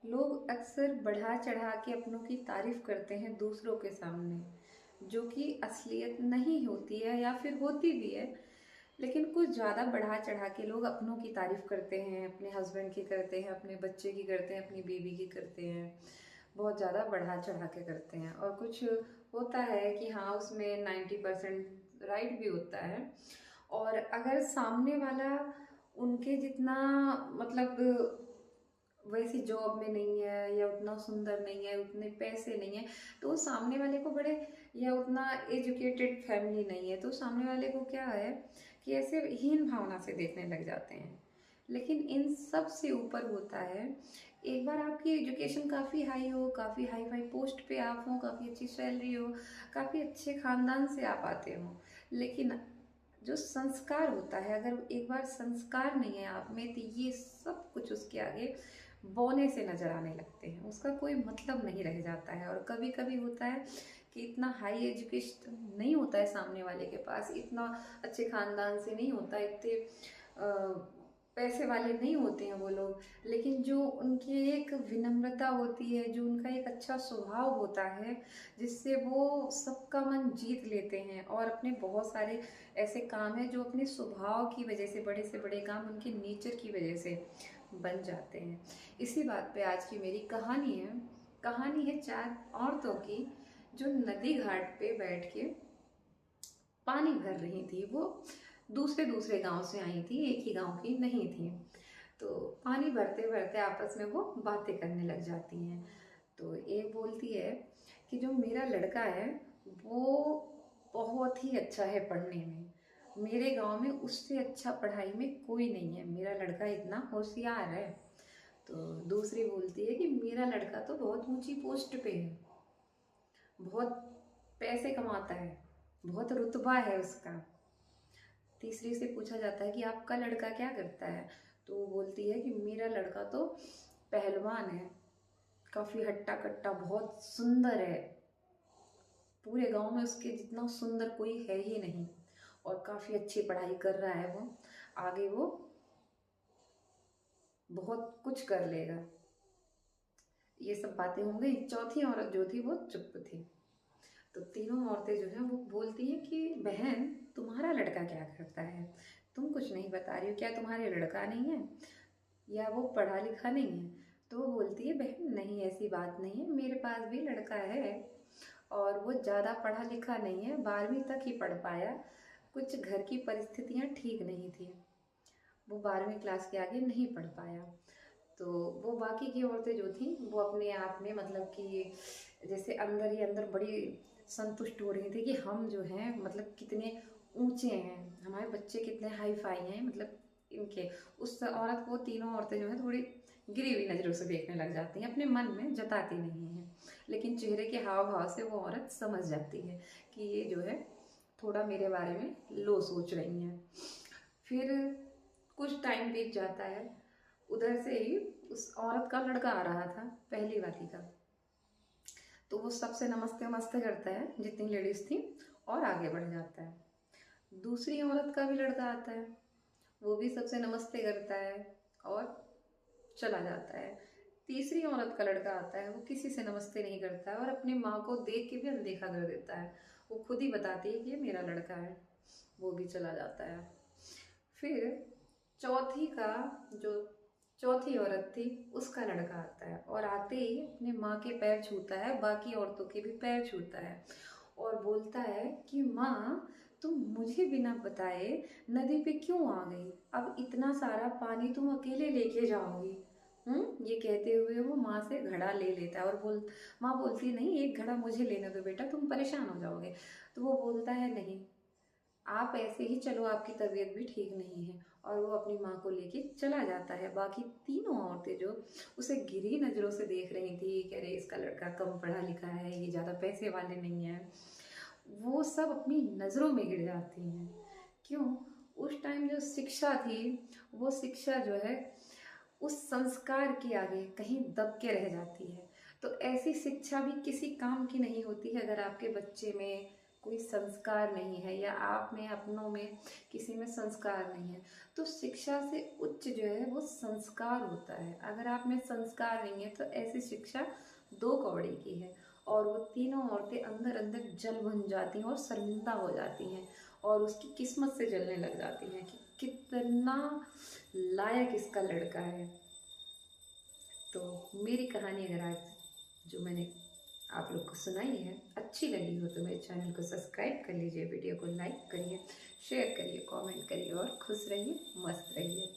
लोग अक्सर बढ़ा चढ़ा के अपनों की तारीफ करते हैं दूसरों के सामने, जो कि असलियत नहीं होती है या फिर होती भी है। लेकिन कुछ ज़्यादा बढ़ा चढ़ा के लोग अपनों की तारीफ करते हैं, अपने हस्बैंड की करते हैं, अपने बच्चे की करते हैं, अपनी बीवी की करते हैं। बहुत ज़्यादा बढ़ा चढ़ा के करते हैं। और कुछ होता है कि हाँ, उसमें 90% राइट भी होता है। और अगर सामने वाला उनके जितना मतलब वैसी जॉब में नहीं है या उतना सुंदर नहीं है, उतने पैसे नहीं है, तो वो सामने वाले को बड़े, या उतना एजुकेटेड फैमिली नहीं है, तो सामने वाले को क्या है कि ऐसे हीन भावना से देखने लग जाते हैं। लेकिन इन सब से ऊपर होता है, एक बार आपकी एजुकेशन काफ़ी हाई हो, काफ़ी हाई फाई पोस्ट पे आप हो, काफ़ी अच्छी सैलरी हो, काफ़ी अच्छे खानदान से आप आते हो, लेकिन जो संस्कार होता है, अगर एक बार संस्कार नहीं है आप में, तो ये सब कुछ उसके आगे बौने से नजर आने लगते हैं, उसका कोई मतलब नहीं रह जाता है। और कभी कभी होता है कि इतना हाई एजुकेशन नहीं होता है सामने वाले के पास, इतना अच्छे खानदान से नहीं होता, इतने पैसे वाले नहीं होते हैं वो लोग, लेकिन जो उनकी एक विनम्रता होती है, जो उनका एक अच्छा स्वभाव होता है, जिससे वो सबका मन जीत लेते हैं। और अपने बहुत सारे ऐसे काम हैं जो अपने स्वभाव की वजह से, बड़े से बड़े काम उनके नेचर की वजह से बन जाते हैं। इसी बात पे आज की मेरी कहानी है। कहानी है 4 औरतों की, जो नदी घाट पे बैठ के पानी भर रही थी। वो दूसरे दूसरे गांव से आई थी, एक ही गांव की नहीं थी। तो पानी भरते भरते आपस में वो बातें करने लग जाती हैं। तो एक बोलती है कि जो मेरा लड़का है वो बहुत ही अच्छा है पढ़ने में, मेरे गांव में उससे अच्छा पढ़ाई में कोई नहीं है, मेरा लड़का इतना होशियार है। तो दूसरी बोलती है कि मेरा लड़का तो बहुत ऊंची पोस्ट पे है, बहुत पैसे कमाता है, बहुत रुतबा है उसका। तीसरी से पूछा जाता है कि आपका लड़का क्या करता है, तो वो बोलती है कि मेरा लड़का तो पहलवान है, काफ़ी हट्टा कट्टा, बहुत सुंदर है, पूरे गांव में उसके जितना सुंदर कोई है ही नहीं, और काफ़ी अच्छी पढ़ाई कर रहा है वो, आगे वो बहुत कुछ कर लेगा। ये सब बातें हो गई। चौथी औरत जो थी वो चुप थी। तो तीनों औरतें जो हैं वो बोलती हैं कि बहन, तुम्हारा लड़का क्या करता है, तुम कुछ नहीं बता रही हो, क्या तुम्हारे लड़का नहीं है, या वो पढ़ा लिखा नहीं है। तो वो बोलती है बहन नहीं, ऐसी बात नहीं है, मेरे पास भी लड़का है, और वो ज़्यादा पढ़ा लिखा नहीं है, 12वीं तक ही पढ़ पाया, कुछ घर की परिस्थितियाँ ठीक नहीं थी, वो 12वीं क्लास के आगे नहीं पढ़ पाया। तो वो बाकी की औरतें जो थी वो अपने आप में मतलब कि जैसे अंदर ही अंदर बड़ी संतुष्ट हो रही थी कि हम जो हैं मतलब कितने ऊंचे हैं, हमारे बच्चे कितने हाई फाई हैं, मतलब इनके। उस औरत को तीनों औरतें जो हैं थोड़ी गिरी हुई नज़रों से देखने लग जाती हैं, अपने मन में जताती नहीं हैं, लेकिन चेहरे के हाव भाव से वो औरत समझ जाती है कि ये जो है थोड़ा मेरे बारे में लो सोच रही हैं। फिर कुछ टाइम बीत जाता है, उधर से ही उस औरत का लड़का आ रहा था, पहली वाली का। तो वो सबसे नमस्ते नमस्ते करता है जितनी लेडीज थी, और आगे बढ़ जाता है। दूसरी औरत का भी लड़का आता है, वो भी सबसे नमस्ते करता है और चला जाता है। तीसरी औरत का लड़का आता है, वो किसी से नमस्ते नहीं करता है और अपनी माँ को देख के भी अनदेखा कर देता है, वो खुद ही बताती है कि ये मेरा लड़का है, वो भी चला जाता है। फिर चौथी का जो चौथी औरत थी उसका लड़का आता है, और आते ही अपने माँ के पैर छूता है, बाकी औरतों के भी पैर छूता है, और बोलता है कि माँ, तुम मुझे बिना बताए नदी पे क्यों आ गई, अब इतना सारा पानी तुम अकेले लेके जाओगी। ये कहते हुए वो माँ से घड़ा ले लेता है, और माँ बोलती है नहीं, एक घड़ा मुझे लेने दो बेटा, तुम परेशान हो जाओगे। तो वो बोलता है नहीं, आप ऐसे ही चलो, आपकी तबीयत भी ठीक नहीं है, और वो अपनी माँ को लेके चला जाता है। बाकी तीनों औरतें जो उसे गिरी नज़रों से देख रही थी, कह रहे इसका लड़का कम पढ़ा लिखा है, ये ज़्यादा पैसे वाले नहीं है, वो सब अपनी नज़रों में गिर जाती हैं। क्यों? उस टाइम जो शिक्षा थी, वो शिक्षा जो है उस संस्कार के आगे कहीं दब के रह जाती है। तो ऐसी शिक्षा भी किसी काम की नहीं होती है अगर आपके बच्चे में कोई संस्कार नहीं है या आप में अपनों में किसी में संस्कार नहीं है, तो शिक्षा से उच्च जो है वो संस्कार होता है। अगर आप में संस्कार नहीं है तो ऐसी शिक्षा दो कौड़ी की है, और वो तीनों औरतें अंदर अंदर जल बन जाती हैं और शर्मिंदा हो जाती हैं और उसकी किस्मत से जलने लग जाती हैं कि कितना लायक इसका लड़का है। तो मेरी कहानी अगर आज जो मैंने आप लोग को सुनाई है अच्छी लगी हो तो मेरे चैनल को सब्सक्राइब कर लीजिए, वीडियो को लाइक करिए, शेयर करिए, कमेंट करिए और खुश रहिए, मस्त रहिए।